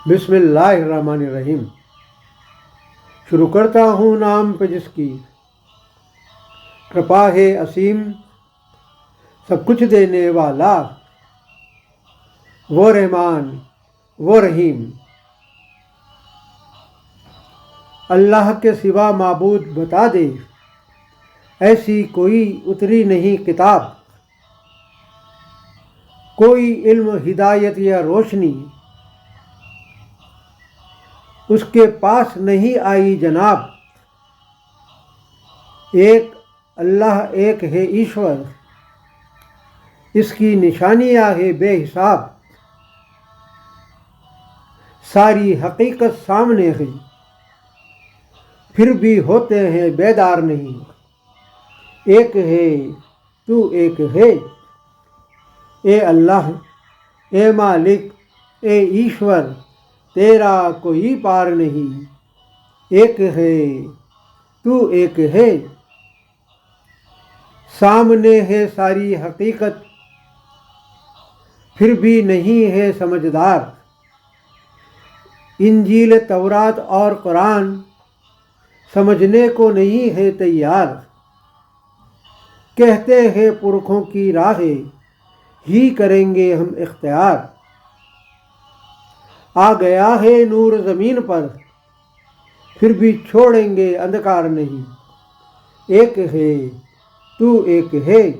بسم اللہ الرحمن الرحیم۔ شروع کرتا ہوں نام پہ جس کی کرپا ہے اسیم، سب کچھ دینے والا وہ رحمان وہ رحیم۔ اللہ کے سوا معبود بتا دے، ایسی کوئی اتری نہیں کتاب، کوئی علم ہدایت یا روشنی اس کے پاس نہیں آئی جناب۔ ایک اللہ ایک ہے ایشور، اس کی نشانیاں ہے بے حساب۔ ساری حقیقت سامنے ہے، پھر بھی ہوتے ہیں بیدار نہیں۔ ایک ہے تو ایک ہے، اے اللہ اے مالک اے ایشور، تیرا کوئی پار نہیں۔ ایک ہے تو ایک ہے، سامنے ہے ساری حقیقت، پھر بھی نہیں ہے سمجھدار۔ انجیل تورات اور قرآن سمجھنے کو نہیں ہے تیار۔ کہتے ہیں پرکھوں کی راہیں ہی کریں گے ہم اختیار۔ آ گیا ہے نور زمین پر، پھر بھی چھوڑیں گے اندھکار نہیں۔ ایک ہے تو ایک ہے،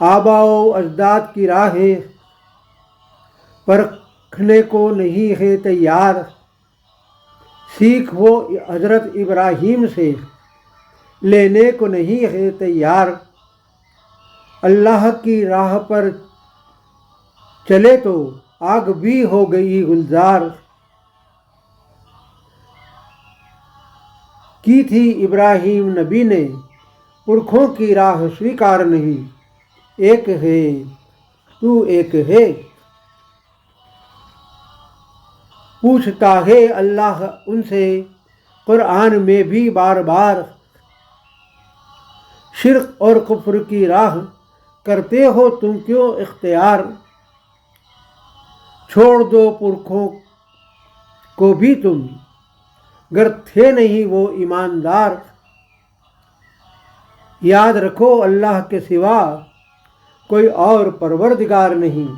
آبا و اجداد کی راہیں پرکھنے کو نہیں ہے تیار۔ سیکھ وہ حضرت ابراہیم سے لینے کو نہیں ہے تیار۔ اللہ کی راہ پر چلے تو آگ بھی ہو گئی گلزار۔ کی تھی ابراہیم نبی نے پرکھوں کی راہ سویکار نہیں۔ ایک ہے تو ایک ہے، پوچھتا ہے اللہ ان سے قرآن میں بھی بار بار۔ شرک اور کفر کی راہ کرتے ہو تم کیوں اختیار؟ چھوڑ دو پرکھوں کو بھی تم، گر تھے نہیں وہ ایماندار۔ یاد رکھو اللہ کے سوا کوئی اور پروردگار نہیں۔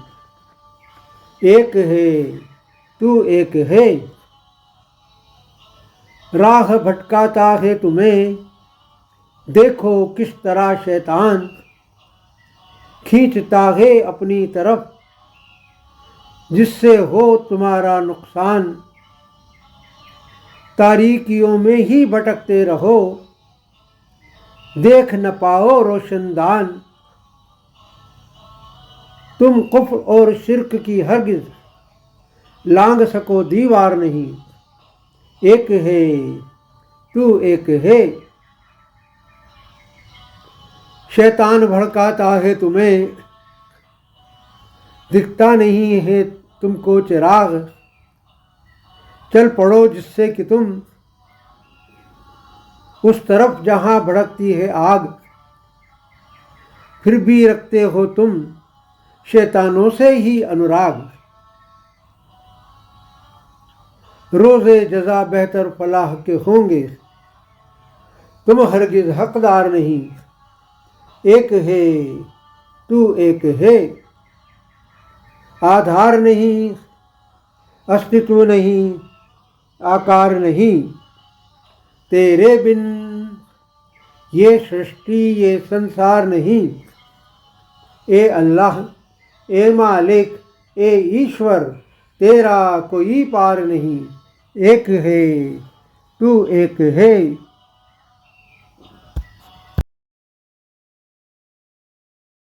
ایک ہے تو ایک ہے، راہ بھٹکاتا ہے تمہیں، دیکھو کس طرح شیطان کھینچتا ہے اپنی طرف، جس سے ہو تمہارا نقصان۔ تاریکیوں میں ہی بھٹکتے رہو، دیکھ نہ پاؤ روشن دان۔ تم کفر اور شرک کی ہرگز لانگ سکو دیوار نہیں۔ ایک ہے تو ایک ہے، شیطان بھڑکاتا ہے تمہیں، دکھتا نہیں ہے تم کو چراغ۔ چل پڑو جس سے کہ تم اس طرف جہاں بھڑکتی ہے آگ۔ پھر بھی رکھتے ہو تم شیطانوں سے ہی انوراگ۔ روز جزا بہتر فلاح کے ہوں گے، تم ہرگز حقدار نہیں۔ ایک ہے تو ایک ہے، آدھار نہیں استتو نہیں آکار نہیں۔ تیرے بن یہ سرشٹی یہ سنسار نہیں۔ اے اللہ اے مالک اے ایشور، تیرا کوئی پار نہیں۔ ایک ہے تو ایک ہے۔